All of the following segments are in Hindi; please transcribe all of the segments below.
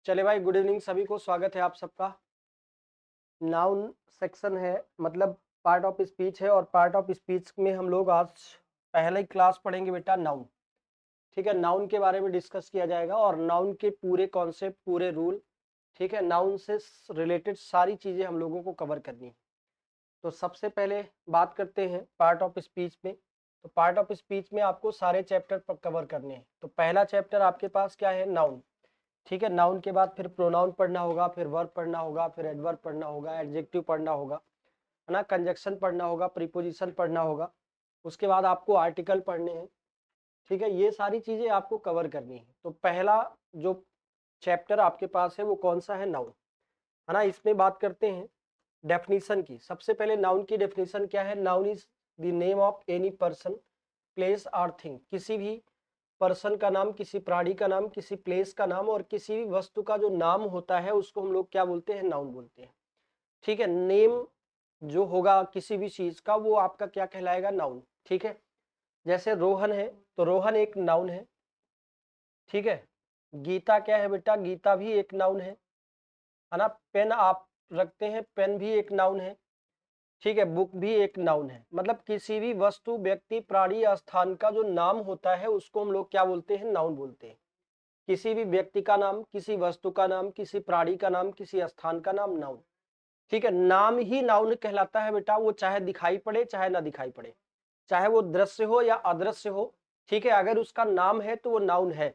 चले भाई, गुड इवनिंग सभी को, स्वागत है आप सबका। नाउन सेक्शन है, मतलब पार्ट ऑफ स्पीच है, और पार्ट ऑफ स्पीच में हम लोग आज पहले ही क्लास पढ़ेंगे बेटा नाउन। ठीक है, नाउन के बारे में डिस्कस किया जाएगा और नाउन के पूरे कॉन्सेप्ट, पूरे रूल, ठीक है, नाउन से रिलेटेड सारी चीजें हम लोगों को कवर करनी है। तो सबसे पहले बात करते हैं पार्ट ऑफ स्पीच में। तो पार्ट ऑफ स्पीच में आपको सारे चैप्टर कवर करने हैं। तो पहला चैप्टर आपके पास क्या है? नाउन। ठीक है, नाउन के बाद फिर प्रोनाउन पढ़ना होगा, फिर वर्ब पढ़ना होगा, फिर एडवर्ब पढ़ना होगा, एडजेक्टिव पढ़ना होगा, है ना, कंजक्शन पढ़ना होगा, प्रीपोजिशन पढ़ना होगा। उसके बाद आपको आर्टिकल पढ़ने हैं। ठीक है, ये सारी चीजें आपको कवर करनी है। तो पहला जो चैप्टर आपके पास है वो कौन सा है? नाउन, है ना। इसमें बात करते हैं डेफिनेशन की। सबसे पहले नाउन की डेफिनेशन क्या है? Noun is the name of any person, place और थिंग। किसी भी पर्सन का नाम, किसी प्राणी का नाम, किसी प्लेस का नाम और किसी भी वस्तु का जो नाम होता है उसको हम लोग क्या बोलते हैं? नाउन बोलते हैं। ठीक है, नेम जो होगा किसी भी चीज का वो आपका क्या कहलाएगा? नाउन। ठीक है, जैसे रोहन है तो रोहन एक नाउन है। ठीक है, गीता क्या है बेटा? गीता भी एक नाउन है ना। पेन आप रखते हैं, पेन भी एक नाउन है। ठीक है, बुक भी एक नाउन है। मतलब किसी भी वस्तु, व्यक्ति, प्राणी या स्थान का जो नाम होता है उसको हम लोग क्या बोलते हैं? नाउन बोलते हैं। किसी भी व्यक्ति का नाम, किसी वस्तु का नाम, किसी प्राणी का नाम, किसी स्थान का नाम, नाउन। ठीक है, नाम ही नाउन कहलाता है बेटा। वो चाहे दिखाई पड़े चाहे ना दिखाई पड़े, चाहे वो दृश्य हो या अदृश्य हो। ठीक है, अगर उसका नाम है तो वो नाउन है।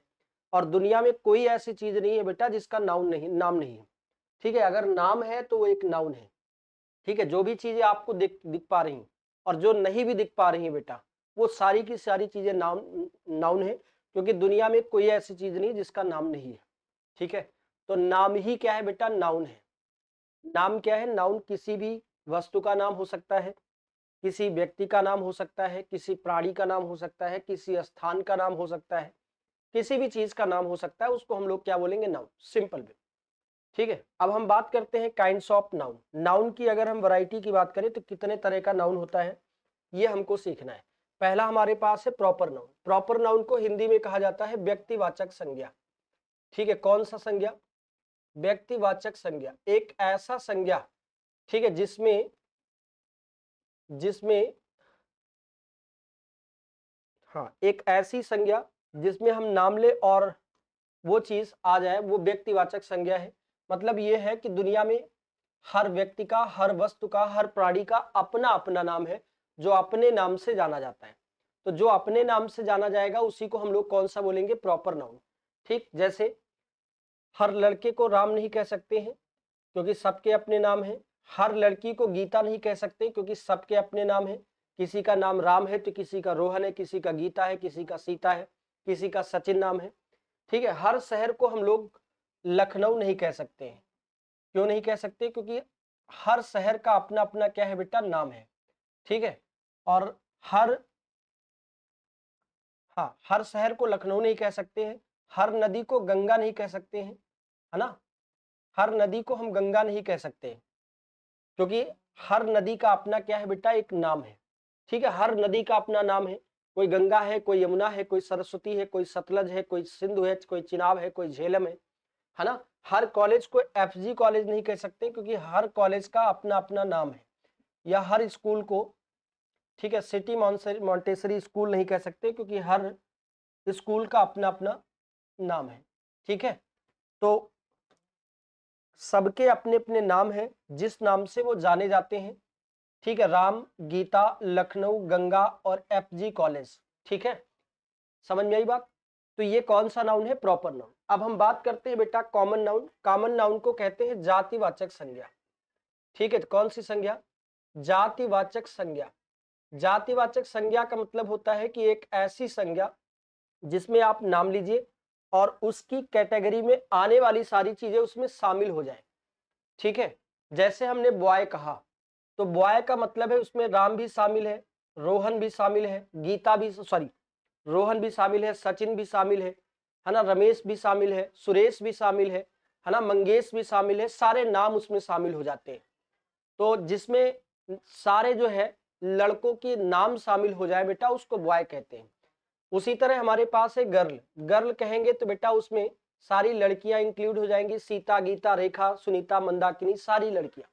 और दुनिया में कोई ऐसी चीज नहीं है बेटा जिसका नाम नहीं है। ठीक है, अगर नाम है तो वो एक नाउन है। ठीक है, जो भी चीजें आपको दिख दिख पा रही हैं और जो नहीं भी दिख पा रही हैं बेटा, वो सारी की सारी चीजें नाउन है, क्योंकि दुनिया में कोई ऐसी चीज नहीं जिसका नाम नहीं है। ठीक है, तो नाम ही क्या है बेटा? नाउन है। नाम क्या है? नाउन किसी भी वस्तु का नाम हो सकता है, किसी व्यक्ति का नाम हो सकता है, किसी प्राणी का नाम हो सकता है, किसी स्थान का नाम हो सकता है, किसी भी चीज का नाम हो सकता है। उसको हम लोग क्या बोलेंगे? Noun, simple way. ठीक है, अब हम बात करते हैं काइंड्स ऑफ नाउन। नाउन की अगर हम वैरायटी की बात करें तो कितने तरह का नाउन होता है ये हमको सीखना है। पहला हमारे पास है प्रॉपर नाउन। प्रॉपर नाउन को हिंदी में कहा जाता है व्यक्तिवाचक संज्ञा। ठीक है, कौन सा संज्ञा? व्यक्तिवाचक संज्ञा। एक ऐसा संज्ञा, ठीक है, जिसमें जिसमें हाँ, एक ऐसी संज्ञा जिसमें हम नाम ले और वो चीज आ जाए, वो व्यक्तिवाचक संज्ञा है। मतलब ये है कि दुनिया में हर व्यक्ति का, हर वस्तु का, हर प्राणी का अपना अपना नाम है जो अपने नाम से जाना जाता है। तो जो अपने नाम से जाना जाएगा उसी को हम लोग कौन सा बोलेंगे? Proper noun. ठीक, जैसे हर लड़के को राम नहीं कह सकते हैं क्योंकि सबके अपने नाम है। हर लड़की को गीता नहीं कह सकते क्योंकि सबके अपने नाम है। किसी का नाम राम है तो किसी का रोहन है, किसी का गीता है, किसी का सीता है, किसी का सचिन नाम है। ठीक है, हर शहर को हम लोग लखनऊ नहीं कह सकते हैं। क्यों नहीं कह सकते? क्योंकि हर शहर का अपना अपना क्या है बेटा? नाम है। ठीक है, और हर हाँ, हर शहर को लखनऊ नहीं कह सकते हैं। हर नदी को गंगा नहीं कह सकते हैं, है ना। हर नदी को हम गंगा नहीं कह सकते क्योंकि हर नदी का अपना क्या है बेटा? एक नाम है। ठीक है, हर नदी का अपना नाम है। कोई गंगा है, कोई यमुना है, कोई सरस्वती है, कोई सतलज है, कोई सिंधु है, कोई चिनाब है, कोई झेलम है ना। हर कॉलेज को एफजी कॉलेज नहीं कह सकते क्योंकि हर कॉलेज का अपना अपना नाम है। या हर स्कूल को, ठीक है, सिटी मॉन्टेसरी स्कूल नहीं कह सकते क्योंकि हर स्कूल का अपना अपना नाम है। ठीक है, तो सबके अपने अपने नाम हैं जिस नाम से वो जाने जाते हैं। ठीक है, राम, गीता, लखनऊ, गंगा और एफजी कॉलेज। ठीक है, समझ में आई बात? तो ये कौन सा नाउन है? Proper noun. अब हम बात करते हैं बेटा कॉमन नाउन। कॉमन नाउन को कहते हैं जातिवाचक संज्ञा। ठीक है, तो कौन सी संज्ञा? जातिवाचक संज्ञा। जातिवाचक संज्ञा का मतलब होता है कि एक ऐसी संज्ञा जिसमें आप नाम लीजिए और उसकी कैटेगरी में आने वाली सारी चीजें उसमें शामिल हो जाए। ठीक है, जैसे हमने बॉय कहा तो बॉय का मतलब है उसमें राम भी शामिल है, रोहन भी शामिल है, गीता भी, सॉरी, रोहन भी शामिल है, सचिन भी शामिल है ना, रमेश भी शामिल है, सुरेश भी शामिल है ना, मंगेश भी शामिल है। सारे नाम उसमें शामिल हो जाते हैं। तो जिसमें सारे जो है लड़कों के नाम शामिल हो जाए बेटा उसको बॉय कहते हैं। उसी तरह हमारे पास है गर्ल। गर्ल कहेंगे तो बेटा उसमें सारी लड़कियां इंक्लूड हो जाएंगी, सीता, गीता, रेखा, सुनीता, मंदाकिनी, सारी लड़कियां।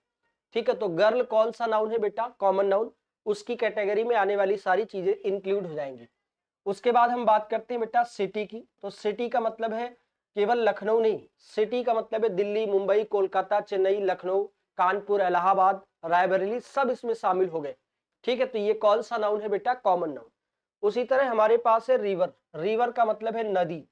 ठीक है, तो गर्ल कौन सा नाउन है बेटा? कॉमन नाउन, उसकी कैटेगरी में आने वाली सारी चीजें इंक्लूड हो जाएंगी। उसके बाद हम बात करते हैं बेटा सिटी की। तो सिटी का मतलब है केवल लखनऊ नहीं, सिटी का मतलब है दिल्ली, मुंबई, कोलकाता, चेन्नई, लखनऊ, कानपुर, इलाहाबाद, रायबरेली, सब इसमें शामिल हो गए। ठीक है, तो ये कौन सा नाउन है बेटा? Common noun. उसी तरह हमारे पास है रिवर। रिवर का मतलब है नदी,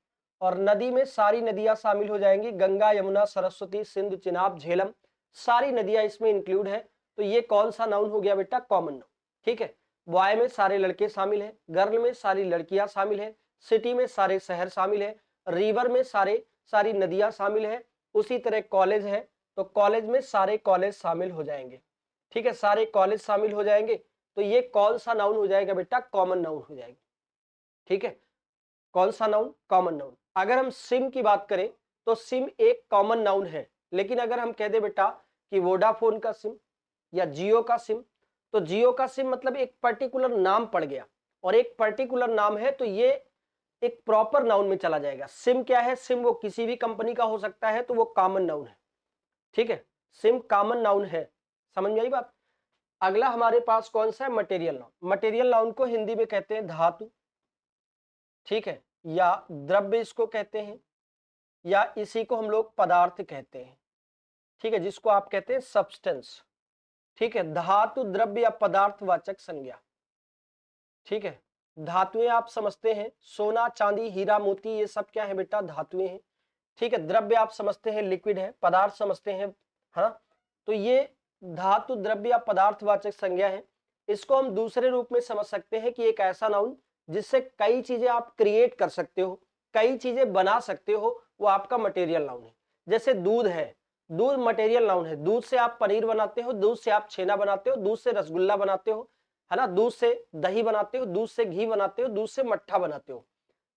और नदी में सारी नदियां शामिल हो जाएंगी, गंगा, यमुना, सरस्वती, सिंधु, चिनाब, झेलम, सारी नदियां इसमें इंक्लूड है। तो ये कौन सा नाउन हो गया बेटा? Common noun. ठीक है, बॉय में सारे लड़के शामिल हैं, गर्ल में सारी लड़कियां शामिल हैं, सिटी में सारे शहर शामिल है, रिवर में सारी नदियां शामिल है। उसी तरह कॉलेज है, तो कॉलेज में सारे कॉलेज शामिल हो जाएंगे। ठीक है, सारे कॉलेज शामिल हो जाएंगे। तो ये कौन सा नाउन हो जाएगा बेटा? कॉमन नाउन हो जाएगा। ठीक है, कौन सा नाउन? Common noun. अगर हम सिम की बात करें तो सिम एक कॉमन नाउन है, लेकिन अगर हम कह दे बेटा कि वोडाफोन का सिम या जियो का सिम, तो जियो का सिम मतलब एक पर्टिकुलर नाम पड़ गया, और एक पर्टिकुलर नाम है तो ये एक प्रॉपर नाउन में चला जाएगा। सिम क्या है? सिम वो किसी भी कंपनी का हो सकता है, तो वो कॉमन नाउन है। ठीक है, सिम कॉमन नाउन है। समझ में आई बात? अगला हमारे पास कौन सा है? Material noun. मटेरियल नाउन को हिंदी में कहते हैं धातु। ठीक है, या द्रव्य इसको कहते हैं, या इसी को हम लोग पदार्थ कहते हैं। ठीक है, जिसको आप कहते हैं सब्सटेंस। ठीक है, धातु, द्रव्य या पदार्थवाचक संज्ञा। ठीक है, धातुएं आप समझते हैं, सोना, चांदी, हीरा, मोती, ये सब क्या है बेटा? धातुएं हैं। ठीक है, द्रव्य आप समझते हैं लिक्विड है, पदार्थ समझते हैं, हाँ। तो ये धातु, द्रव्य या पदार्थवाचक संज्ञा है। इसको हम दूसरे रूप में समझ सकते हैं कि एक ऐसा नाउन जिससे कई चीजें आप क्रिएट कर सकते हो, कई चीजें बना सकते हो, वो आपका मटेरियल नाउन है। जैसे दूध है, दूध मटेरियल नाउन है, दूध से आप पनीर बनाते हो, दूध से आप छेना बनाते हो, दूध से रसगुल्ला बनाते हो, है ना, दूध से दही बनाते हो, दूध से घी बनाते हो, दूध से मट्ठा बनाते हो।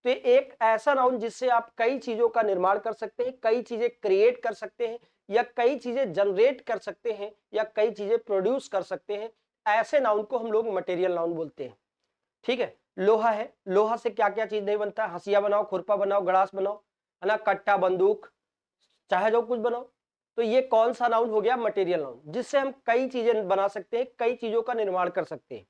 तो ये एक ऐसा नाउन जिससे आप कई चीजों का निर्माण कर सकते हैं, कई चीजें क्रिएट कर सकते हैं, या कई चीजें जनरेट कर सकते हैं, या कई चीजें प्रोड्यूस कर सकते हैं। ऐसे नाउन को हम लोग मटेरियल नाउन बोलते हैं। ठीक है, लोहा है, लोहा से क्या क्या चीज नहीं बनता? हसिया बनाओ, खुरपा बनाओ, गड़ास बनाओ, है ना, कट्टा, बंदूक, चाहे जो कुछ बनाओ। तो ये कौन सा नाउन हो गया? मटेरियल नाउन, जिससे हम कई चीजें बना सकते हैं, कई चीजों का निर्माण कर सकते हैं।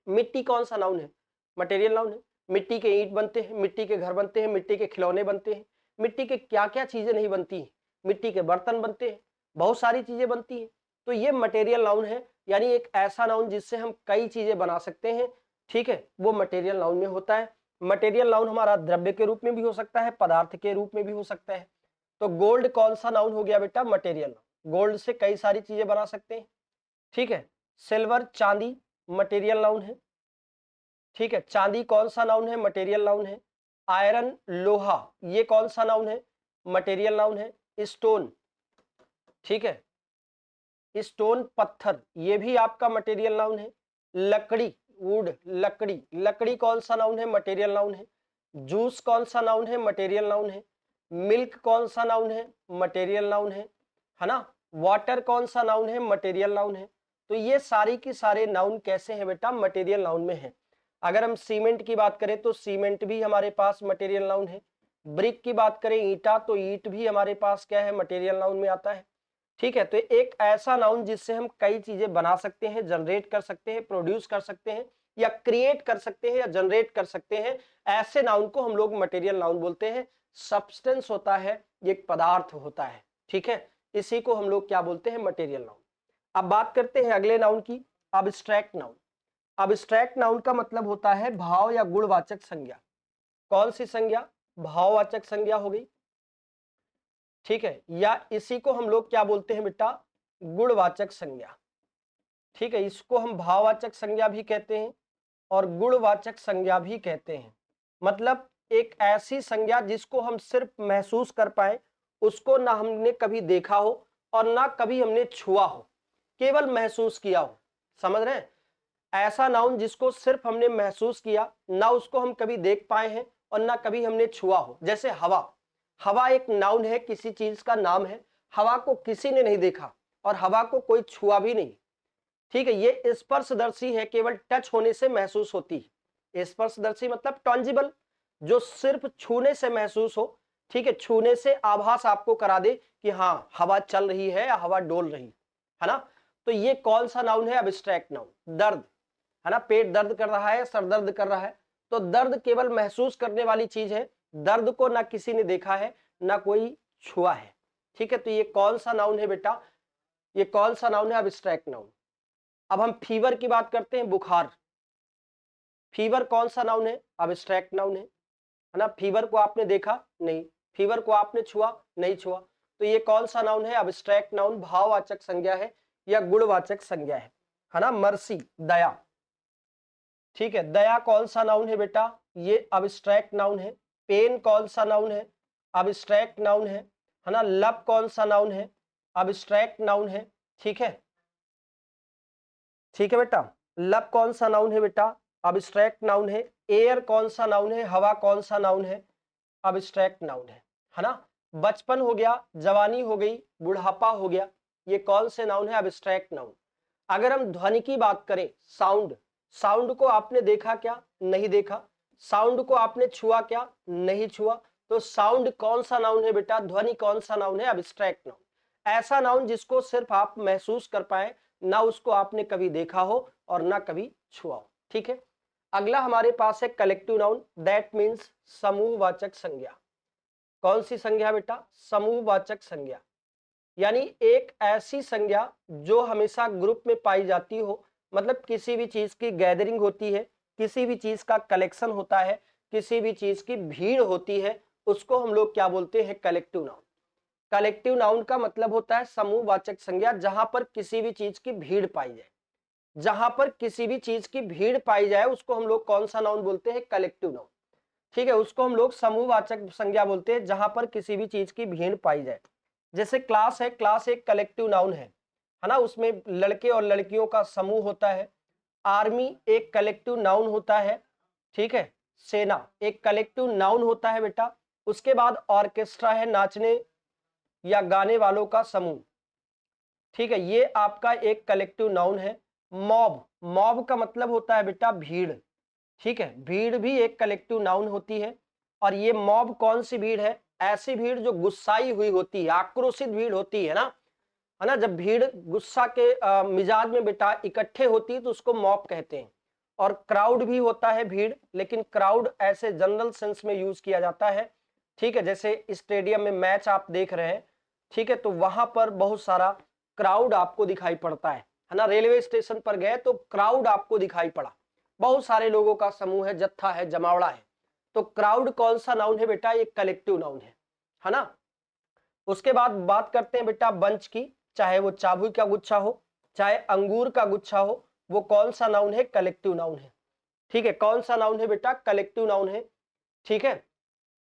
मिट्टी कौन सा नाउन है? मटेरियल नाउन है। मिट्टी के ईंट बनते हैं, मिट्टी के घर बनते हैं, मिट्टी के खिलौने बनते हैं, मिट्टी के क्या क्या चीजें नहीं बनती हैं, मिट्टी के बर्तन बनते हैं, बहुत सारी चीजें बनती हैं। तो ये मटेरियल नाउन है, यानी एक ऐसा नाउन जिससे हम कई चीजें बना सकते हैं। ठीक है, वो मटेरियल नाउन में होता है। मटेरियल नाउन हमारा द्रव्य के रूप में भी हो सकता है, पदार्थ के रूप में भी हो सकता है। तो गोल्ड कौन सा नाउन हो गया बेटा? Material noun. गोल्ड से कई सारी चीजें बना सकते हैं। ठीक है, सिल्वर, चांदी मटेरियल नाउन है। ठीक है, चांदी कौन सा नाउन है? मटेरियल नाउन है। आयरन, लोहा, ये कौन सा नाउन है? मटेरियल नाउन है। स्टोन, ठीक है, स्टोन, पत्थर, ये भी आपका मटेरियल नाउन है। लकड़ी, वुड, लकड़ी, लकड़ी कौन सा नाउन है? मटेरियल नाउन है। जूस कौन सा नाउन है? मटेरियल नाउन है। मिल्क कौन सा नाउन है? मटेरियल नाउन है ना। वाटर कौन सा नाउन है? मटेरियल नाउन है। तो ये सारी की सारे नाउन कैसे हैं बेटा? मटेरियल नाउन में है। अगर हम सीमेंट की बात करें तो सीमेंट भी हमारे पास मटेरियल नाउन है। ब्रिक की बात करें, ईंटा, तो ईंट भी हमारे पास क्या है? मटेरियल नाउन में आता है। ठीक है, तो एक ऐसा नाउन जिससे हम कई चीजें बना सकते हैं, जनरेट कर सकते हैं, प्रोड्यूस कर सकते हैं, या क्रिएट कर सकते हैं, या जनरेट कर सकते हैं, ऐसे नाउन को हम लोग मटेरियल नाउन बोलते हैं। सब्सटेंस होता है, ये एक पदार्थ होता है। ठीक है, इसी को हम लोग क्या बोलते हैं? Material noun. अब बात करते हैं अगले नाउन की, अब्स्ट्रैक्ट नाउन। अब्स्ट्रैक्ट नाउन का मतलब होता है भाव या गुणवाचक संज्ञा। कौन सी संज्ञा? भाववाचक संज्ञा हो गई। ठीक है, या इसी को हम लोग क्या बोलते हैं बेटा? गुणवाचक संज्ञा। ठीक है, इसको हम भाववाचक संज्ञा भी कहते हैं और गुणवाचक संज्ञा भी कहते हैं। मतलब एक ऐसी संज्ञा जिसको हम सिर्फ महसूस कर पाए, उसको ना हमने कभी देखा हो और ना कभी हमने छुआ हो, केवल महसूस किया हो। समझ रहे हैं? ऐसा नाउन जिसको सिर्फ हमने महसूस किया, ना उसको हम कभी देख पाए हैं और ना कभी हमने छुआ हो। जैसे हवा, हवा एक नाउन है, किसी चीज का नाम है। हवा को किसी ने नहीं देखा और हवा को कोई छुआ भी नहीं। ठीक है, ये स्पर्शदर्शी है, केवल टच होने से महसूस होती है। स्पर्शदर्शी मतलब टॉन्जिबल, जो सिर्फ छूने से महसूस हो, ठीक है, छूने से आभास आपको करा दे कि हाँ हवा चल रही है या हवा डोल रही है ना। तो ये कौन सा नाउन है, अब्स्ट्रैक्ट नाउन। दर्द है ना, पेट दर्द कर रहा है, सर दर्द कर रहा है, तो दर्द केवल महसूस करने वाली चीज है, दर्द को ना किसी ने देखा है ना कोई छुआ है। ठीक है, तो ये कौन सा नाउन है बेटा, ये कौन सा नाउन है, अब्स्ट्रैक्ट नाउन। अब हम फीवर की बात करते हैं, बुखार। फीवर कौन सा नाउन है, अब्स्ट्रैक्ट नाउन है ना। फीवर को आपने देखा नहीं, फीवर को आपने छुआ नहीं छुआ, तो ये कौन सा नाउन है, अब्स्ट्रैक्ट नाउन, भाववाचक संज्ञा है या गुणवाचक संज्ञा है ना। मर्सी, दया। ठीक है, दया कौन सा नाउन है बेटा, ये अब्स्ट्रैक्ट नाउन है। पेन कौन सा नाउन है, अब्स्ट्रैक्ट नाउन है ना। लव कौन सा नाउन है, अब्स्ट्रैक्ट नाउन है। ठीक है, ठीक है बेटा, लव कौन सा नाउन है बेटा, अब्स्ट्रैक्ट नाउन है। एयर कौन सा नाउन है, हवा कौन सा नाउन है, अब्स्ट्रैक्ट नाउन है ना। बचपन हो गया, जवानी हो गई, बुढ़ापा हो गया, ये कौन से नाउन है, अब्स्ट्रैक्ट नाउन। अगर हम ध्वनि की बात करें, साउंड, साउंड को आपने देखा क्या, नहीं देखा। साउंड को आपने छुआ क्या, नहीं छुआ। तो साउंड कौन सा नाउन है बेटा, ध्वनि कौन सा नाउन है, अब्स्ट्रैक्ट नाउन। ऐसा नाउन जिसको सिर्फ आप महसूस कर पाए, ना उसको आपने कभी देखा हो और ना कभी छुआ हो। ठीक है, अगला हमारे पास है कलेक्टिव नाउन, दैट मीन्स समूहवाचक संज्ञा। कौन सी संज्ञा बेटा, समूहवाचक संज्ञा, यानी एक ऐसी संज्ञा जो हमेशा ग्रुप में पाई जाती हो। मतलब किसी भी चीज की गैदरिंग होती है, किसी भी चीज का कलेक्शन होता है, किसी भी चीज की भीड़ होती है, उसको हम लोग क्या बोलते हैं, कलेक्टिव नाउन। कलेक्टिव नाउन का मतलब होता है समूहवाचक संज्ञा, जहां पर किसी भी चीज की भीड़ पाई जाए। जहां पर किसी भी चीज की भीड़ पाई जाए उसको हम लोग कौन सा नाउन बोलते हैं, कलेक्टिव नाउन। ठीक है, उसको हम लोग समूहवाचक संज्ञा बोलते हैं, जहां पर किसी भी चीज की भीड़ पाई जाए। जैसे क्लास है, क्लास एक कलेक्टिव नाउन है ना, उसमें लड़के और लड़कियों का समूह होता है। आर्मी एक कलेक्टिव नाउन होता है। ठीक है, सेना एक कलेक्टिव नाउन होता है बेटा। उसके बाद ऑर्केस्ट्रा है, नाचने या गाने वालों का समूह। ठीक है, ये आपका एक कलेक्टिव नाउन है। मॉब, मॉब का मतलब होता है बेटा भीड़। ठीक है, भीड़ भी एक कलेक्टिव नाउन होती है। और ये मॉब कौन सी भीड़ है, ऐसी भीड़ जो गुस्साई हुई होती है, आक्रोशित भीड़ होती है ना। जब भीड़ गुस्सा के मिजाज में बेटा इकट्ठे होती है तो उसको मॉब कहते हैं। और क्राउड भी होता है भीड़, लेकिन क्राउड ऐसे जनरल सेंस में यूज किया जाता है। ठीक है, जैसे स्टेडियम में मैच आप देख रहे हैं, ठीक है, तो वहां पर बहुत सारा क्राउड आपको दिखाई पड़ता है ना। रेलवे स्टेशन पर गए तो क्राउड आपको दिखाई पड़ा, बहुत सारे लोगों का समूह है, जत्था है, जमावड़ा है। तो क्राउड कौन सा नाउन है बेटा, एक कलेक्टिव नाउन है ना। उसके बाद बात करते हैं बेटा बंच की, चाहे वो चाबुक का गुच्छा हो, चाहे अंगूर का गुच्छा हो, वो कौन सा नाउन है, कलेक्टिव नाउन है। ठीक है, कौन सा नाउन है बेटा, कलेक्टिव नाउन है। ठीक है,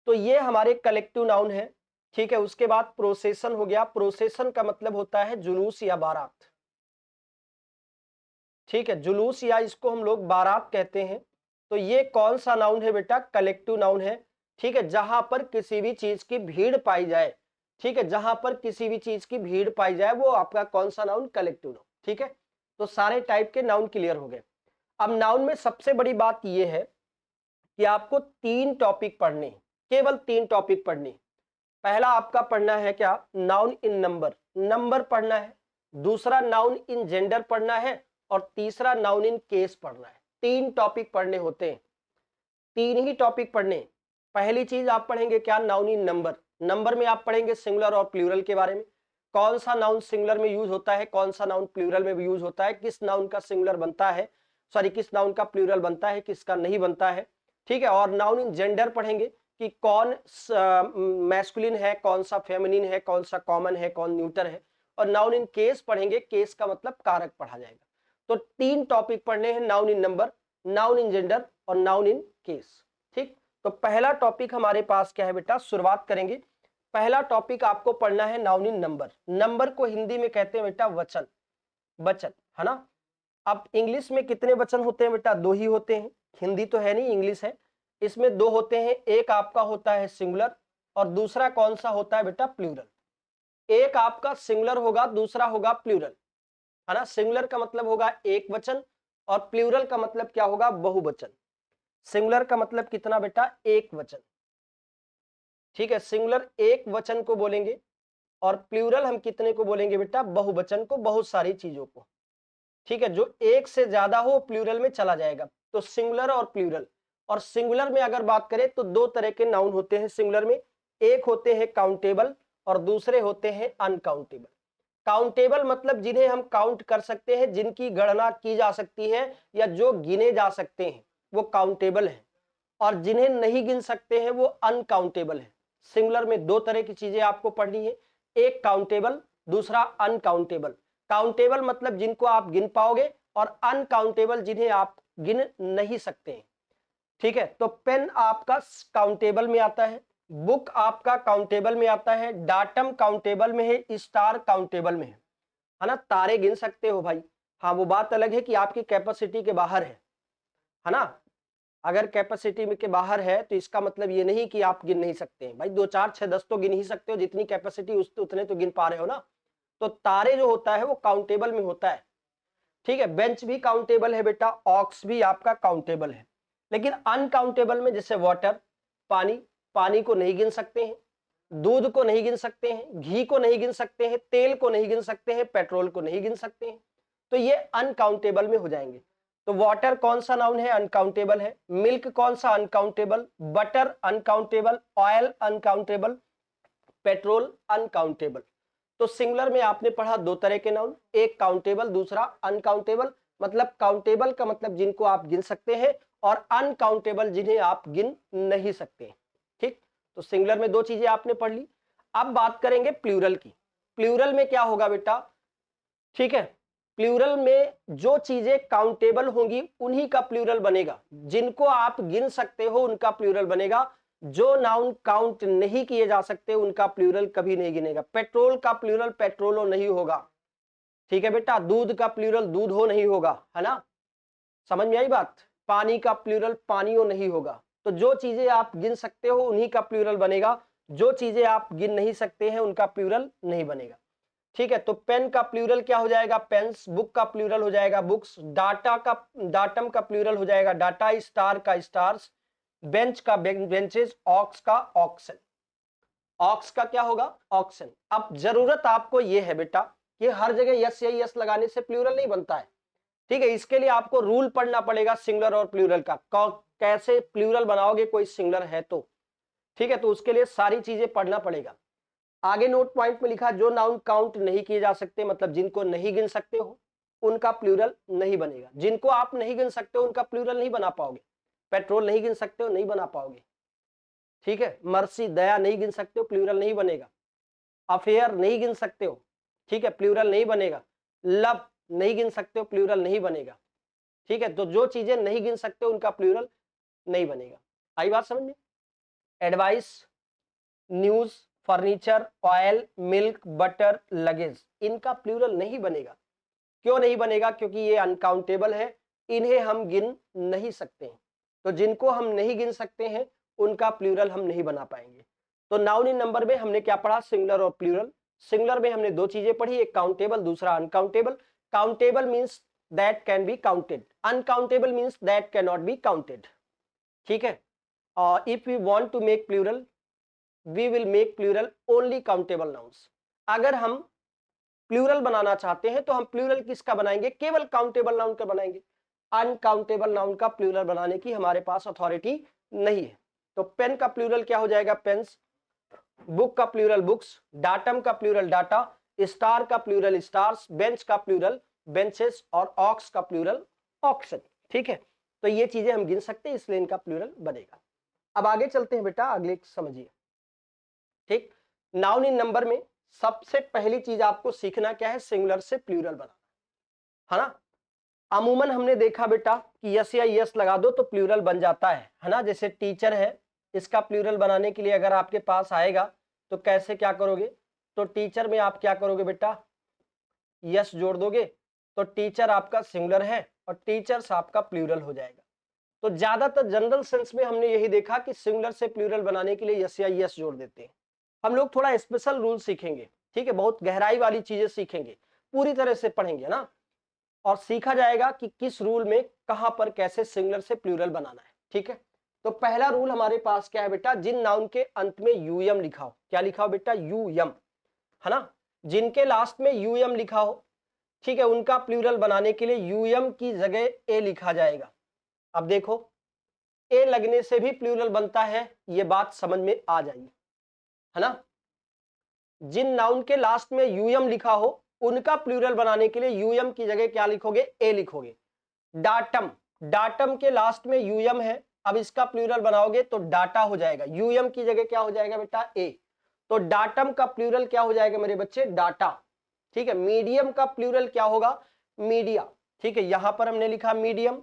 तो ये हमारे कलेक्टिव नाउन है। ठीक है, उसके बाद प्रोसेशन हो गया। प्रोसेशन का मतलब होता है जुलूस या बारात। ठीक है, जुलूस या इसको हम लोग बारात कहते हैं। तो ये कौन सा नाउन है बेटा, कलेक्टिव नाउन है। ठीक है, जहां पर किसी भी चीज की भीड़ पाई जाए, ठीक है, जहां पर किसी भी चीज की भीड़ पाई जाए वो आपका कौन सा नाउन, कलेक्टिव नाउन। ठीक है, तो सारे टाइप के नाउन क्लियर हो गए। अब नाउन में सबसे बड़ी बात यह है कि आपको 3 टॉपिक पढ़ने हैं, केवल 3 टॉपिक पढ़ने। पहला आपका पढ़ना है क्या, नाउन इन नंबर, नंबर पढ़ना है। दूसरा नाउन इन जेंडर पढ़ना है। और तीसरा नाउन इन केस पढ़ना है। 3 टॉपिक पढ़ने होते हैं, 3 ही टॉपिक पढ़ने। पहली चीज आप पढ़ेंगे क्या, नाउन इन नंबर। नंबर में आप पढ़ेंगे सिंगुलर और प्लूरल के बारे में, कौन सा नाउन सिंगुलर में यूज होता है, कौन सा नाउन प्लूरल में यूज होता है, किस नाउन का सिंगुलर बनता है, सॉरी किस नाउन का प्लूरल बनता है, किसका नहीं बनता है। ठीक है, और नाउन इन जेंडर पढ़ेंगे कि कौन मैस्कुलिन है, कौन सा फेमिनिन है, कौन सा कॉमन है, कौन न्यूटर है। और नाउन इन केस पढ़ेंगे, केस का मतलब कारक पढ़ा जाएगा। तो 3 टॉपिक पढ़ने हैं, noun in number, noun in gender और नाउन इन केस। ठीक, तो पहला टॉपिक हमारे पास क्या है बेटा, शुरुआत करेंगे। पहला टॉपिक आपको पढ़ना है नाउन इन नंबर। नंबर को हिंदी में कहते हैं बेटा वचन, वचन है ना। अब इंग्लिश में कितने वचन होते हैं बेटा, 2 ही होते हैं। हिंदी तो है नहीं, इंग्लिश है। इसमें 2 होते हैं, एक आपका होता है सिंगुलर और दूसरा कौन सा होता है बेटा, प्लूरल। एक आपका सिंगुलर होगा, दूसरा होगा प्लूरल, है ना। सिंगुलर का मतलब होगा एक वचन और प्लूरल का मतलब क्या होगा, बहुवचन। सिंगुलर का मतलब कितना बेटा, एक वचन। ठीक है, सिंगुलर एक वचन को बोलेंगे और प्लूरल हम कितने को बोलेंगे बेटा, बहुवचन को, बहुत सारी चीजों को। ठीक है, जो एक से ज्यादा हो प्लूरल में चला जाएगा। तो सिंगुलर और प्लूरल। और सिंगुलर में अगर बात करें तो दो तरह के नाउन होते हैं सिंगुलर में, एक होते हैं काउंटेबल और दूसरे होते हैं अनकाउंटेबल। काउंटेबल मतलब जिन्हें हम काउंट कर सकते हैं, जिनकी गणना की जा सकती है या जो गिने जा सकते हैं, वो काउंटेबल है। और जिन्हें नहीं गिन सकते हैं वो अनकाउंटेबल है। सिंगुलर में दो तरह की चीजें आपको पढ़नी है, एक काउंटेबल, दूसरा अनकाउंटेबल। काउंटेबल मतलब जिनको आप गिन पाओगे और अनकाउंटेबल जिन्हें आप गिन नहीं सकते हैं। ठीक है, तो पेन आपका काउंटेबल में आता है, बुक आपका काउंटेबल में आता है, डाटम काउंटेबल में है, स्टार काउंटेबल में है ना। तारे गिन सकते हो भाई, हाँ वो बात अलग है कि आपकी कैपेसिटी के बाहर है ना। अगर कैपेसिटी में के बाहर है तो इसका मतलब ये नहीं कि आप गिन नहीं सकते हैं भाई, 2 4 6 10 तो गिन ही सकते हो, जितनी कैपेसिटी उतने तो गिन पा रहे हो ना। तो तारे जो होता है वो काउंटेबल में होता है। ठीक है, बेंच भी काउंटेबल है बेटा, ऑक्स भी आपका काउंटेबल है। लेकिन अनकाउंटेबल में जैसे वाटर, पानी, पानी को नहीं गिन सकते हैं, दूध को नहीं गिन सकते हैं, घी को नहीं गिन सकते हैं, तेल को नहीं गिन सकते हैं, पेट्रोल को नहीं गिन सकते हैं, तो ये अनकाउंटेबल में हो जाएंगे। तो वाटर कौन सा नाउन है, अनकाउंटेबल है। मिल्क कौन सा, uncountable. Butter uncountable, oil uncountable, petrol uncountable. तो सिंगुलर में आपने पढ़ा दो तरह के नाउन, एक काउंटेबल, दूसरा अनकाउंटेबल। मतलब काउंटेबल का मतलब जिनको आप गिन सकते हैं और अनकाउंटेबल जिन्हें आप गिन नहीं सकते। ठीक, तो सिंगुलर में दो चीजें आपने पढ़ ली। अब बात करेंगे प्लूरल की। प्लूरल में क्या होगा बेटा, ठीक है, प्लूरल में जो चीजें काउंटेबल होंगी उन्हीं का प्लूरल बनेगा, जिनको आप गिन सकते हो उनका प्लूरल बनेगा। जो नाउन काउंट नहीं किए जा सकते उनका प्लूरल कभी नहीं गिनेगा। पेट्रोल का प्लूरल पेट्रोलो नहीं होगा, ठीक है बेटा। दूध का प्लूरल दूधो नहीं होगा, है ना, समझ में आई बात। पानी का प्लूरल पानियो नहीं होगा। तो जो चीजें आप गिन सकते हो उन्हीं का प्लूरल बनेगा, जो चीजें आप गिन नहीं सकते हैं उनका प्लूरल नहीं बनेगा। ठीक है, तो पेन का प्लूरल क्या हो जाएगा, पेन्स। बुक का प्लूरल हो जाएगा बुक्स। डाटा का, डाटम का प्लूरल हो जाएगा डाटा। स्टार का स्टार्स। बेंच का बेंचेस। ऑक्स का ऑक्सन। ऑक्स का क्या होगा, ऑक्सन। अब जरूरत आपको यह है बेटा कि हर जगह यस या यस लगाने से प्लूरल नहीं बनता है। ठीक है, इसके लिए आपको रूल पढ़ना पड़ेगा सिंगुलर और प्लूरल का, कैसे प्लूरल बनाओगे कोई सिंगुलर है तो। ठीक है, तो उसके लिए सारी चीजें पढ़ना पड़ेगा। आगे नोट पॉइंट में लिखा, जो नाउन काउंट नहीं किए जा सकते मतलब जिनको नहीं गिन सकते हो उनका प्लूरल नहीं बनेगा। जिनको आप नहीं गिन सकते हो उनका प्लूरल नहीं बना पाओगे। पेट्रोल नहीं गिन सकते हो, नहीं बना पाओगे। ठीक है, मर्सी, दया नहीं गिन सकते हो, प्लूरल नहीं बनेगा। अफेयर नहीं गिन सकते हो, ठीक है, प्लूरल नहीं बनेगा। लव नहीं गिन सकते हो, प्लूरल नहीं बनेगा। ठीक है, तो जो चीजें नहीं गिन सकते हो उनका प्लूरल नहीं बनेगा। आई बात समझ में। Advice, news, furniture, oil, milk, butter, luggage, इनका प्लूरल नहीं बनेगा। क्यों नहीं बनेगा, क्योंकि ये अनकाउंटेबल है, इन्हें हम गिन नहीं सकते हैं। तो जिनको हम नहीं गिन सकते हैं उनका प्लूरल हम नहीं बना पाएंगे। तो नाउन इन नंबर में हमने क्या पढ़ा, सिंगुलर और प्लूरल। सिंगुलर में हमने दो चीजें पढ़ी, एक काउंटेबल, दूसरा uncountable. Countable means that can be counted, uncountable means that can not be counted. ठीक है, और if we want to make plural we will make plural only countable nouns. अगर हम प्लूरल बनाना चाहते हैं तो हम प्लूरल किसका बनाएंगे, केवल काउंटेबल नाउन का बनाएंगे। अनकाउंटेबल नाउन का प्लूरल बनाने की हमारे पास अथॉरिटी नहीं है। तो पेन का प्लूरल क्या हो जाएगा, पेन्स। बुक का प्लूरल बुक्स। डाटम का प्लूरल डाटा। स्टार का प्लूरल स्टार्स। बेंच का प्लूरल बेंचेस और ऑक्स का प्लूरल ऑक्सन। ठीक है, तो ये चीजें हम गिन सकते हैं, इसलिए इनका प्लूरल बनेगा। अब आगे चलते हैं बेटा, अगले समझिए। ठीक, नाउन इन नंबर में सबसे पहली चीज आपको सीखना क्या है, सिंगुलर से प्लूरल बनाना, है ना। अमूमन हमने देखा बेटा कि यस या यस लगा दो तो प्लूरल बन जाता है ना। जैसे टीचर है, इसका प्लूरल बनाने के लिए अगर आपके पास आएगा तो कैसे क्या करोगे, तो टीचर में आप क्या करोगे बेटा, यस जोड़ दोगे तो टीचर आपका सिंगुलर है और टीचर्स आपका प्लूरल हो जाएगा। तो ज्यादातर जनरल सेंस में हमने यही देखा कि सिंगुलर से प्लूरल बनाने के लिए यस या यस जोड़ देते हैं। हम लोग थोड़ा स्पेशल रूल सीखेंगे, ठीक है, बहुत गहराई वाली चीजें सीखेंगे, पूरी तरह से पढ़ेंगे ना, और सीखा जाएगा कि किस रूल में कहां पर कैसे सिंगुलर से प्लूरल बनाना है। ठीक है, तो पहला रूल हमारे पास क्या है बेटा, जिन नाउन के अंत में यूएम लिखा हो, क्या लिखा हो बेटा, यूएम, है ना, जिनके लास्ट में यूएम लिखा हो, ठीक है, उनका प्लूरल बनाने के लिए यूएम की जगह ए लिखा जाएगा। अब देखो ए लगने से भी प्लूरल बनता है, ये बात समझ में आ जाएगी, है ना। जिन नाउन के लास्ट में यूएम लिखा हो उनका प्लूरल बनाने के लिए यूएम की जगह क्या लिखोगे, ए लिखोगे। डाटम, डाटम के लास्ट में यूएम है, अब इसका प्लूरल बनाओगे तो डाटा हो जाएगा, यूएम की जगह क्या हो जाएगा बेटा, ए। तो डाटम का प्लूरल क्या हो जाएगा मेरे बच्चे, डाटा, ठीक है। मीडियम का प्लूरल क्या होगा, मीडिया, ठीक है। यहां पर हमने लिखा मीडियम,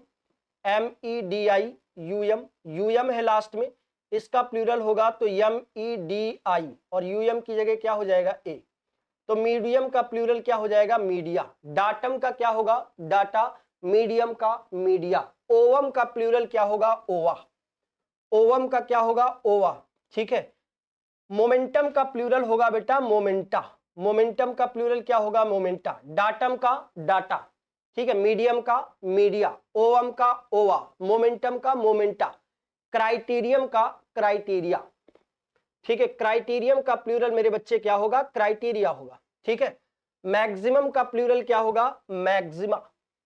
MEDI, यूएम, यूएम है लास्ट में, इसका प्लूरल होगा तो MEDI, और यूएम की जगह क्या हो जाएगा, ए। तो मीडियम का प्लूरल क्या हो जाएगा, मीडिया। डाटम का क्या होगा, डाटा। मीडियम का मीडिया। ओवम का प्लूरल क्या होगा, ओवा, ओवम का क्या होगा, ओवा, ठीक है। मोमेंटम का प्लूरल होगा बेटा मोमेंटा, मोमेंटम का प्लूरल क्या होगा, मोमेंटा। डाटम का डाटा, ठीक है। मीडियम का मीडिया, ओवम का ओवा, मोमेंटम का मोमेंटा, क्राइटेरियम का क्राइटेरिया, ठीक है। क्राइटेरियम का प्लूरल मेरे बच्चे क्या होगा, क्राइटेरिया होगा, ठीक है। मैक्सिमम का प्लूरल क्या होगा, मैक्सिमा,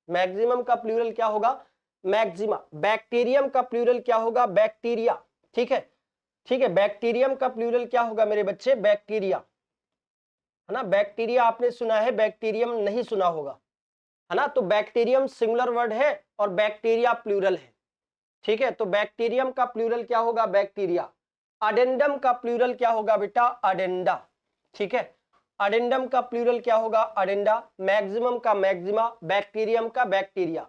मैक्सिमम का प्लूरल क्या होगा, मैक्सिमा। बैक्टीरियम का प्लूरल क्या होगा, बैक्टीरिया, ठीक है, ठीक है। बैक्टीरियम का प्लूरल क्या होगा मेरे बच्चे, बैक्टीरिया, है ना। बैक्टीरिया आपने सुना है, बैक्टीरियम नहीं सुना होगा, है ना। तो बैक्टीरियम सिंगुलर वर्ड है और बैक्टीरिया प्लूरल है, ठीक है। तो बैक्टीरियम का प्लूरल क्या होगा, बैक्टीरिया। अडेंडम का प्लूरल क्या होगा बेटा, अडेंडा, ठीक है। अडेंडम का प्लूरल क्या होगा, अडेंडा। मैक्सिमम का मैक्सिमा, बैक्टीरियम का बैक्टीरिया।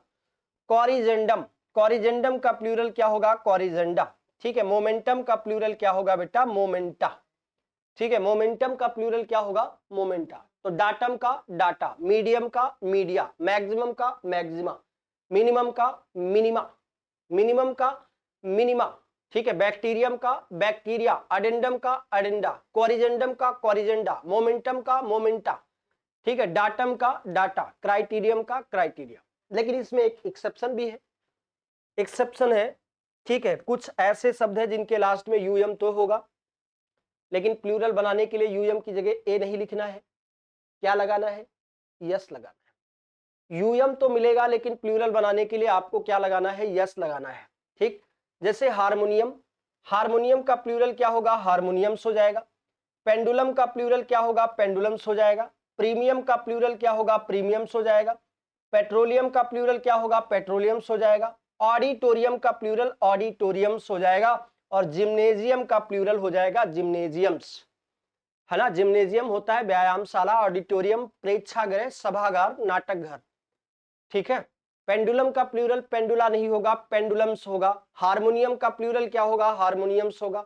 कॉरिजेंडम, कॉरिजेंडम का प्लूरल क्या होगा, कॉरिजेंडा, ठीक है। मोमेंटम का प्लूरल क्या होगा बेटा, मोमेंटा, ठीक है। मोमेंटम का प्लूरल क्या होगा, मोमेंटा। तो डाटम का डाटा, मीडियम का मीडिया, मैक्सिमम का मैक्सिमा, मिनिमम का मिनिमा, मिनिमम का मिनिमा, ठीक है। बैक्टीरियम का बैक्टीरिया, अडेंडम का अडेंडा, कोरिजेंडम का कोरिजेंडा, मोमेंटम का मोमेंटा, ठीक है। डाटम का डाटा, क्राइटेरियम का क्राइटेरिया। लेकिन इसमें एक एक्सेप्शन भी है, एक्सेप्शन है, ठीक है। कुछ ऐसे शब्द है जिनके लास्ट में यूएम तो होगा, लेकिन प्लूरल बनाने के लिए यूएम की जगह ए नहीं लिखना है, क्या लगाना है, यस लगाना है। यूएम तो मिलेगा लेकिन प्लूरल बनाने के लिए आपको क्या लगाना है, यस लगाना है, ठीक। जैसे हारमोनियम, हारमोनियम का प्लूरल क्या होगा, हारमोनियम्स हो जाएगा। पेंडुलम का प्लूरल क्या होगा, पेंडुलम्स हो जाएगा। प्रीमियम का प्लूरल क्या होगा, प्रीमियम्स हो जाएगा। पेट्रोलियम का प्लूरल क्या होगा, पेट्रोलियम्स हो जाएगा। ऑडिटोरियम का प्लूरल ऑडिटोरियम्स हो जाएगा। और जिम्नेजियम का प्लूरल हो जाएगा जिम्नेजियम्स, है ना। जिम्नेजियम होता है व्यायामशाला, ऑडिटोरियम प्रेक्षागृह, सभागार, नाटक घर, ठीक है। पेंडुलम का प्लूरल पेंडुला नहीं होगा, पेंडुलम्स होगा। हारमोनियम का प्लूरल क्या होगा, हारमोनियम्स होगा।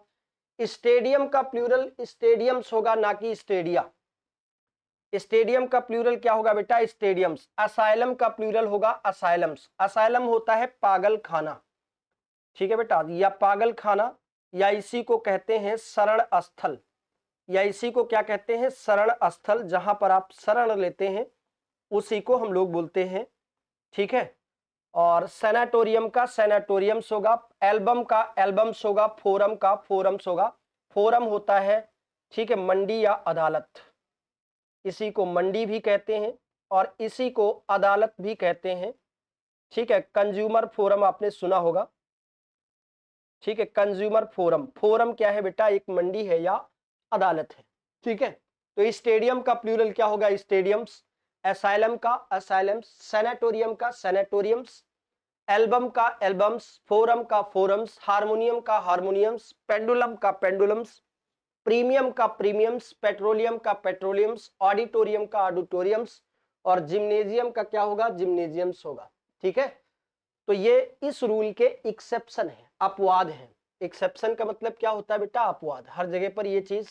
स्टेडियम का प्लूरल स्टेडियम्स होगा, ना कि स्टेडिया। स्टेडियम का प्लूरल क्या होगा बेटा, स्टेडियम्स। असाइलम का प्लूरल होगा असाइलम्स, असाइलम होता है पागल खाना, ठीक है बेटा, या पागल खाना, या इसी को कहते हैं शरण स्थल, या इसी को क्या कहते हैं, शरण स्थल, जहां पर आप शरण लेते हैं उसी को हम लोग बोलते हैं, ठीक है। और सैनाटोरियम का सैनाटोरियम्स होगा। एल्बम का एल्बम्स होगा। फोरम का फोरम्स होगा। फोरम होता है, ठीक है, मंडी या अदालत, इसी को मंडी भी कहते हैं और इसी को अदालत भी कहते हैं, ठीक है। कंज्यूमर फोरम आपने सुना होगा, ठीक है। कंज्यूमर फोरम, फोरम क्या है बेटा, एक मंडी है या अदालत है, ठीक है। तो स्टेडियम का प्लूरल क्या होगा, स्टेडियम्स। एसाइलम का असाइलम्स, सैनाटोरियम का सैनाटोरियम्स, एल्बम का एल्बम्स, फोरम का फोरम्स, हारमोनियम का हारमोनियम्स, पेंडुलम का पेंडुलम्स, प्रीमियम का प्रीमियम्स, पेट्रोलियम का पेट्रोलियम्स, ऑडिटोरियम का ऑडिटोरियम्स, और जिम्नेजियम का क्या होगा, जिम्नेजियम्स होगा, ठीक है। तो ये इस रूल के एक्सेप्शन है, अपवाद है। एक्सेप्शन का मतलब क्या होता है बेटा, अपवाद। हर जगह पर ये चीज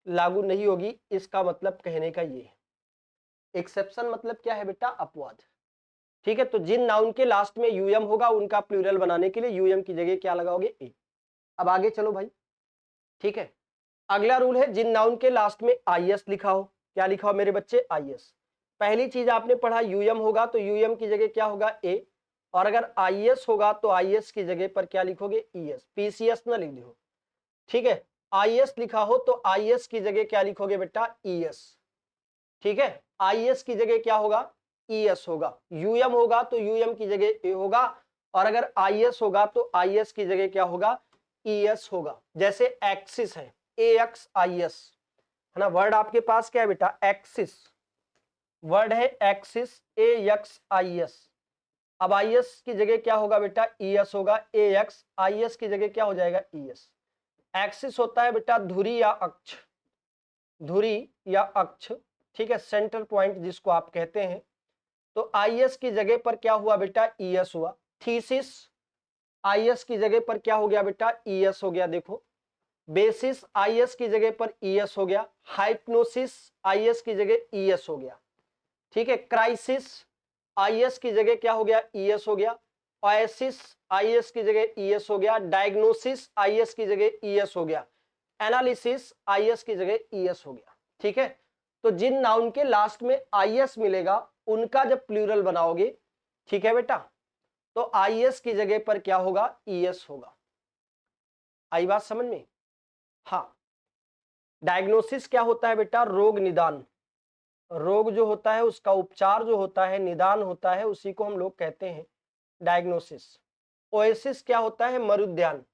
लागू नहीं होगी, इसका मतलब कहने का ये है। एक्सेप्शन मतलब क्या है बेटा, अपवाद, ठीक है। तो जिन नाउन के लास्ट में यूएम होगा उनका प्लूरल बनाने के लिए यूएम की जगह क्या लगाओगे, ए। अब आगे चलो भाई, ठीक है। अगला रूल है, जिन नाउन के लास्ट में आईएस लिखा हो, क्या लिखा हो मेरे बच्चे, आईएस। पहली चीज आपने पढ़ा यूएम होगा तो यूएम की जगह क्या होगा, ए। और अगर IS होगा तो IS की जगह पर क्या लिखोगे, ES, PCS ना लिख दो, ठीक है। IS लिखा हो तो IS की जगह क्या लिखोगे बेटा, ES, ठीक है। IS की जगह क्या होगा, ES होगा। UM होगा तो UM की जगह A होगा, और अगर IS होगा तो IS की जगह क्या होगा, ES होगा। जैसे एक्सिस है, AXIS, है ना। वर्ड आपके पास क्या है बेटा, एक्सिस, वर्ड है एक्सिस, AXIS। अब IS की जगह क्या होगा बेटा, ES होगा। AXIS की जगह क्या हो जाएगा, ES। एक्सिस होता है बेटा धुरी या अक्ष, धुरी या अक्ष, ठीक है, सेंटर पॉइंट जिसको आप कहते हैं। तो IS की जगह पर क्या हुआ बेटा, ES हुआ। थीसिस, IS की जगह पर क्या हो गया बेटा, ES हो गया, देखो। बेसिस, IS की जगह पर ES हो गया। हाइप्नोसिस, IS की जगह ES हो गया, ठीक है। क्राइसिस, IS की जगह क्या हो गया, ES हो गया। ओएसिस, IS की जगह ES हो गया। डायग्नोसिस, IS की जगह ES हो गया। एनालिसिस, IS की जगह ES हो गया, ठीक है। तो जिन नाउन के लास्ट में IS मिलेगा उनका जब प्लूरल बनाओगे, ठीक है बेटा, तो IS की जगह पर क्या होगा, ES होगा। आई बात समझ में? हाँ। डायग्नोसिस क्या होता है बेटा, रोग निदान, रोग जो होता है उसका उपचार जो होता है, निदान होता है, उसी को हम लोग कहते हैं डायग्नोसिस। ओएसिस क्या होता है, मरुद्यान,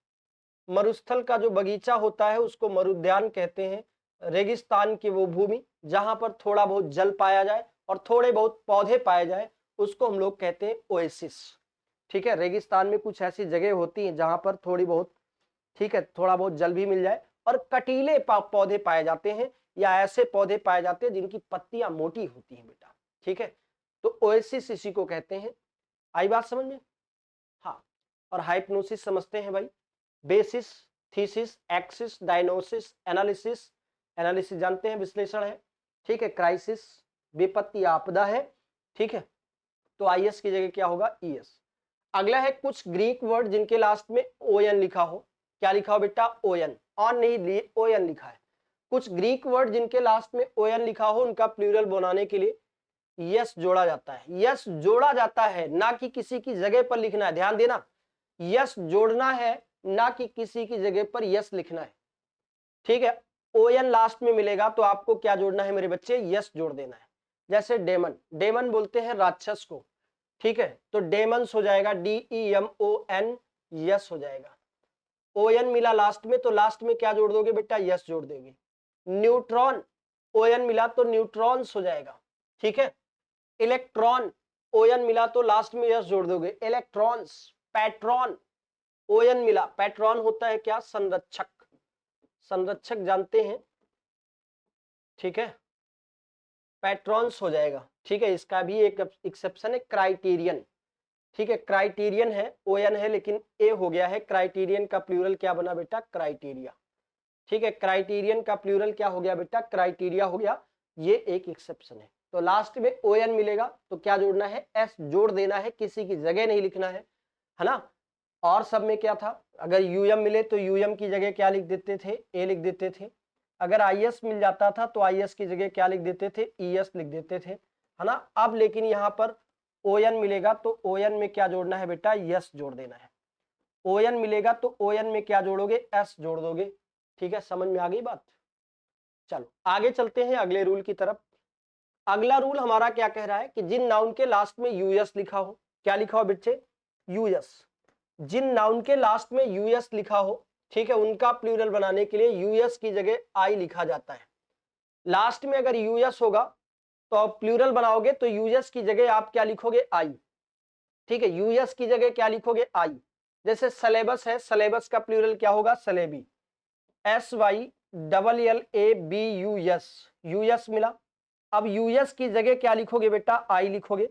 मरुस्थल का जो बगीचा होता है उसको मरुद्यान कहते हैं। रेगिस्तान की वो भूमि जहां पर थोड़ा बहुत जल पाया जाए और थोड़े बहुत पौधे पाए जाए, उसको हम लोग कहते हैं ओएसिस, ठीक है। रेगिस्तान में कुछ ऐसी जगह होती हैं जहां पर थोड़ी बहुत, ठीक है, थोड़ा बहुत जल भी मिल जाए और कटीले पौधे पाए जाते हैं, या ऐसे पौधे पाए जाते हैं जिनकी पत्तियां मोटी होती हैं बेटा, ठीक है। तो ओएसिस इसी को कहते हैं। आई बात समझ में? हाँ। और हाइप्नोसिस समझते हैं भाई, basis, thesis, axis, diagnosis, analysis, analysis जानते हैं विश्लेषण है, ठीक है। क्राइसिस विपत्ति आपदा है, ठीक है। तो IS की जगह क्या होगा, ES। अगला है कुछ ग्रीक वर्ड जिनके लास्ट में ON लिखा हो। क्या लिखा हो बेटा, ON, ऑन नहीं, ON लिखा है। कुछ ग्रीक वर्ड जिनके लास्ट में ON लिखा हो उनका प्लूरल बनाने के लिए यस जोड़ा जाता है। यस जोड़ा जाता है, ना कि किसी की जगह पर लिखना है, ध्यान देना। यस जोड़ना है, ना कि किसी की जगह पर यस लिखना है, ठीक है। ON लास्ट में मिलेगा तो आपको क्या जोड़ना है मेरे बच्चे, यस जोड़ देना है। जैसे डेमन, डेमन बोलते हैं राक्षस को, ठीक है, तो डेमन्स हो जाएगा DEMON, यस हो जाएगा। ON मिला लास्ट में तो लास्ट में क्या जोड़ दोगे बेटा, यस जोड़ देंगे। न्यूट्रॉन, ON मिला तो न्यूट्रॉन्स हो जाएगा, ठीक है। इलेक्ट्रॉन, ON मिला तो लास्ट में यस जोड़ दोगे, इलेक्ट्रॉन्स। पैट्रॉन, ON मिला, पैट्रॉन होता है क्या, संरक्षक, संरक्षक जानते हैं, ठीक है। पैट्रॉन्स हो जाएगा, ठीक है। इसका भी एक एक्सेप्शन है, क्राइटेरियन, ठीक है। क्राइटेरियन है, ON है लेकिन A हो गया है। क्राइटेरियन का प्लूरल क्या बना बेटा, क्राइटेरिया, ठीक है। क्राइटेरियन का प्लूरल क्या हो गया बेटा, क्राइटेरिया हो गया। ये एक एक्सेप्शन है। तो लास्ट में ON मिलेगा तो क्या जोड़ना है, S जोड़ देना है, किसी की जगह नहीं लिखना है ना। और सब में क्या था, अगर UM मिले तो UM की जगह क्या लिख देते थे, A लिख देते थे। अगर IS मिल जाता था तो IS की जगह क्या लिख देते थे, ES लिख देते थे, है ना। अब लेकिन यहाँ पर ON मिलेगा तो ON में क्या जोड़ना है बेटा, यस जोड़ देना है। ON मिलेगा तो ON में क्या जोड़ोगे, S जोड़ दोगे, ठीक है। समझ में आ गई बात? चलो आगे चलते हैं अगले रूल की तरफ। अगला रूल हमारा क्या कह रहा है कि जिन नाउन के लास्ट में यूएस लिखा हो, क्या लिखा हो बच्चे, यूएस। जिन नाउन के लास्ट में यूएस लिखा हो, ठीक है, उनका प्लूरल बनाने के लिए यूएस की जगह आई लिखा जाता है। लास्ट में अगर यूएस होगा तो आप प्लूरल बनाओगे तो यूएस की जगह आप क्या लिखोगे, आई, ठीक है। यूएस की जगह क्या लिखोगे, आई। जैसे सिलेबस है, सिलेबस का प्लूरल क्या होगा, सिलेबी, SYLLABUS, यूएस मिला। अब यूएस की जगह क्या लिखोगे बेटा, आई लिखोगे,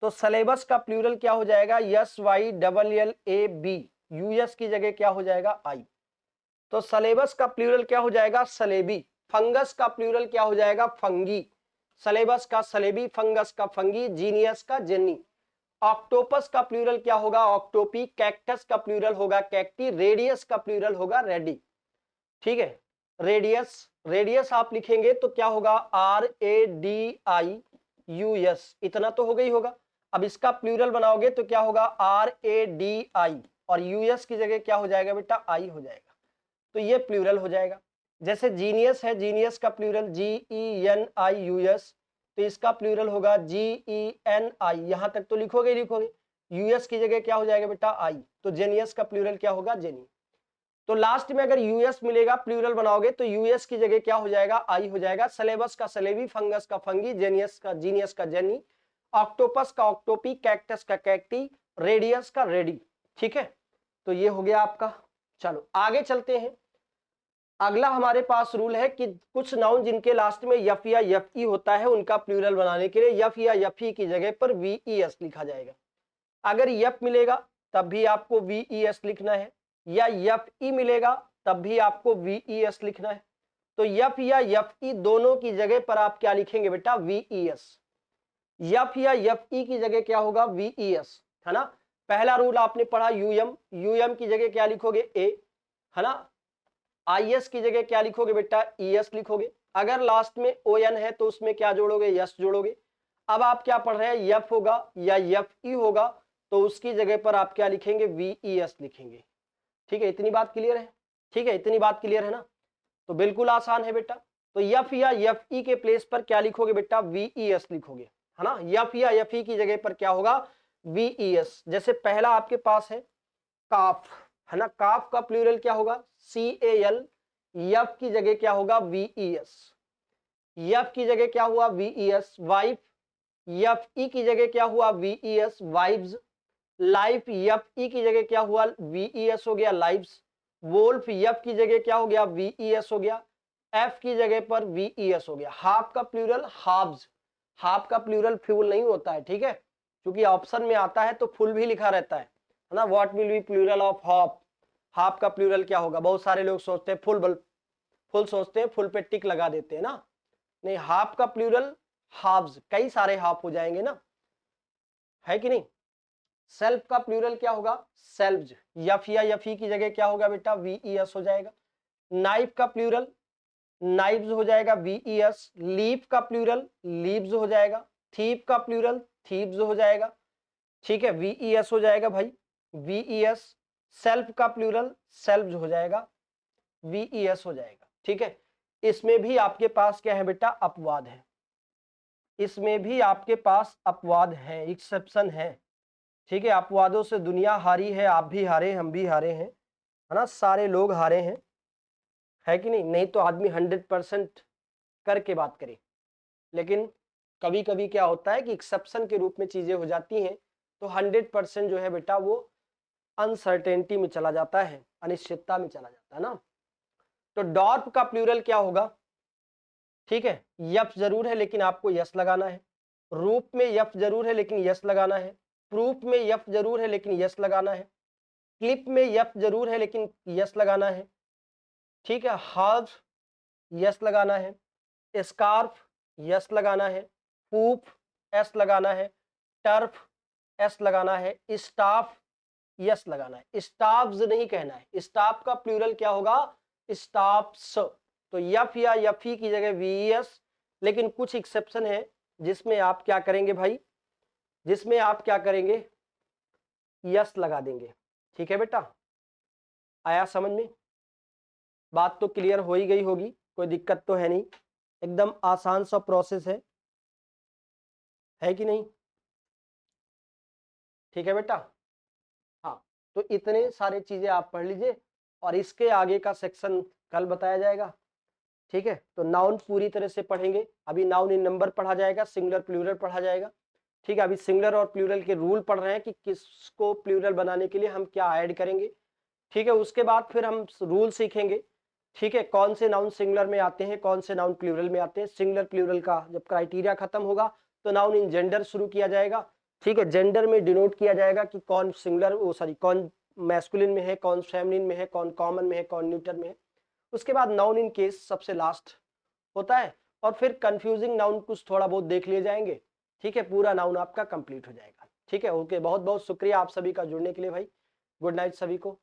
तो सिलेबस का प्लूरल क्या हो जाएगा, SYLLAB, यूएस की जगह क्या हो जाएगा, आई। तो सिलेबस का प्लूरल क्या हो जाएगा, सलेबी। फंगस का प्लूरल क्या हो जाएगा, फंगी। सिलेबस का सलेबी, फंगस का फंगी, जीनियस का जेनी। ऑक्टोपस का प्लूरल क्या होगा, ऑक्टोपी। कैक्टस का प्लूरल होगा कैक्टी। रेडियस का प्लूरल होगा रेडी, ठीक है। रेडियस, रेडियस आप लिखेंगे तो क्या होगा, RADIUS, इतना तो हो गई होगा। अब इसका प्लूरल बनाओगे तो क्या होगा, RADI, और यूएस की जगह क्या हो जाएगा बेटा, आई हो जाएगा, तो ये प्लूरल हो जाएगा। जैसे जीनियस है, जीनियस का प्लूरल GENIUS, तो इसका प्लूरल होगा GENI, यहां तक तो लिखोगे लिखोगे, यूएस की जगह क्या हो जाएगा बेटा, आई, तो जेनियस का प्लूरल क्या होगा, जेनी। तो लास्ट में अगर यूएस मिलेगा, प्लूरल बनाओगे तो यूएस की जगह क्या हो जाएगा, आई हो जाएगा। सिलेबस का सिलेबी, फंगस का फंगी, जेनियस का जीनियस का जेनी, ऑक्टोपस का ऑक्टोपी, कैक्टस का कैक्टी, रेडियस का रेडी। ठीक है, तो ये हो गया आपका। चलो आगे चलते हैं। अगला हमारे पास रूल है कि कुछ नाउन जिनके लास्ट में यफ या यफ ई होता है, उनका प्लूरल बनाने के लिए यफ या यफ ई की जगह पर VES लिखा जाएगा। अगर यफ मिलेगा तब भी आपको VES लिखना है, या यफ ई मिलेगा तब भी आपको VES लिखना है। तो यफ या यफ ई दोनों की जगह पर आप क्या लिखेंगे बेटा, VES। यफ या यफ ई की जगह क्या होगा, VES, है ना। पहला रूल आपने पढ़ा यूएम, यूएम की जगह क्या लिखोगे, ए, है ना। IS की जगह क्या लिखोगे बेटा, ES लिखोगे। अगर लास्ट में ON है तो उसमें क्या जोड़ोगे, यस जोड़ोगे। अब आप क्या पढ़ रहे हैं, यफ होगा या यफ ई होगा, तो उसकी जगह पर आप क्या लिखेंगे, VES लिखेंगे। ठीक है, इतनी बात क्लियर है, ठीक है, इतनी बात क्लियर है ना। तो बिल्कुल आसान है बेटा। तो यफ या यफ ई के प्लेस पर क्या लिखोगे बेटा, VES लिखोगे, है ना। यफ या यफ ई की जगह पर क्या होगा, VES। जैसे पहला आपके पास है काफ, है ना, काफ का प्लूरल क्या होगा, CAL, यफ की जगह क्या होगा, VES, यफ की जगह क्या हुआ, VES। वाइफ, यफ ई की जगह क्या हुआ, VES, वाइव्स। लाइफ, यफ ई की जगह क्या हुआ, VES हो गया, लाइव्स। वोल्फ, यफ की जगह क्या हो गया, VES हो गया, एफ की जगह पर VES हो गया। हाफ का प्लूरल हाफ्स, हाफ का प्लूरल फ्यूल नहीं होता है, ठीक है, क्योंकि ऑप्शन में आता है तो फुल भी लिखा रहता है ना। What will be plural of half, half का प्लूरल क्या होगा। बहुत सारे लोग सोचते हैं फुल, फुल सोचते हैं, फुल पे टिक लगा देते हैं ना, नहीं, हाफ का प्लूरल हाफ्स, कई सारे हाफ हो जाएंगे ना, है कि नहीं। सेल्फ का प्लूरल क्या होगा, सेल्व्स, यफ या यफी की जगह क्या होगा बेटा, VES हो जाएगा। नाइफ का प्लूरल नाइव्स हो जाएगा, VES। लीफ का प्लूरल लीव्स हो जाएगा। थीप का प्लूरल थीव्स हो जाएगा, ठीक है, VES हो जाएगा भाई, VES। सेल्फ का प्लूरल सेल्व्स हो जाएगा, VES हो जाएगा, ठीक है। इसमें भी आपके पास क्या है बेटा, अपवाद है, इसमें भी आपके पास अपवाद है, एक्सेप्शन है, ठीक है। अपवादों से दुनिया हारी है, आप भी हारे, हम भी हारे हैं, है ना, सारे लोग हारे हैं, है कि नहीं। नहीं तो आदमी 100% करके बात करे, लेकिन कभी कभी क्या होता है कि एक्सेप्शन के रूप में चीजें हो जाती हैं, तो 100% जो है बेटा वो अनसर्टेनिटी में चला जाता है, अनिश्चितता में चला जाता है ना। तो डॉर्फ का प्लूरल क्या होगा, ठीक है, यफ जरूर है लेकिन आपको यस लगाना है। रूप में यफ जरूर है लेकिन यस लगाना है। प्रूफ में यफ जरूर है लेकिन यस लगाना है। क्लिप में यफ जरूर है लेकिन यस लगाना है, ठीक है। हार्फ यस लगाना है। स्कार्फ यस लगाना है। पूफ एस लगाना है। टर्फ एस लगाना है। स्टाफ यस लगाना है, स्टाफ्स नहीं कहना है। स्टाफ का प्लूरल क्या होगा, स्टाफ्स। तो यफ या यफी की जगह VES, लेकिन कुछ एक्सेप्शन है जिसमें आप क्या करेंगे भाई, जिसमें आप क्या करेंगे, यस लगा देंगे, ठीक है बेटा। आया समझ में, बात तो क्लियर हो ही गई होगी, कोई दिक्कत तो है नहीं, एकदम आसान सा प्रोसेस है कि नहीं, ठीक है बेटा। हाँ, तो इतने सारे चीजें आप पढ़ लीजिए, और इसके आगे का सेक्शन कल बताया जाएगा, ठीक है। तो नाउन पूरी तरह से पढ़ेंगे, अभी नाउन इन नंबर पढ़ा जाएगा, सिंगुलर प्लूरल पढ़ा जाएगा, ठीक है। अभी सिंगुलर और प्लूरल के रूल पढ़ रहे हैं कि किसको प्लूरल बनाने के लिए हम क्या ऐड करेंगे, ठीक है। उसके बाद फिर हम रूल सीखेंगे, ठीक है, कौन से नाउन सिंगुलर में आते हैं, कौन से नाउन प्लूरल में आते हैं। सिंगुलर प्लूरल का जब क्राइटेरिया खत्म होगा तो नाउन इन जेंडर शुरू किया जाएगा, ठीक है। जेंडर में डिनोट किया जाएगा कि कौन सिंगुलर, वो सॉरी, कौन मैस्कुलिन में है, कौन फेमिनिन में है, कौन कॉमन में है, कौन न्यूटर में है। उसके बाद नाउन इन केस सबसे लास्ट होता है, और फिर कंफ्यूजिंग नाउन कुछ थोड़ा बहुत देख लिए जाएंगे, ठीक है। पूरा नाउन आपका कंप्लीट हो जाएगा, ठीक है। ओके, बहुत बहुत शुक्रिया आप सभी का जुड़ने के लिए भाई। गुड नाइट सभी को।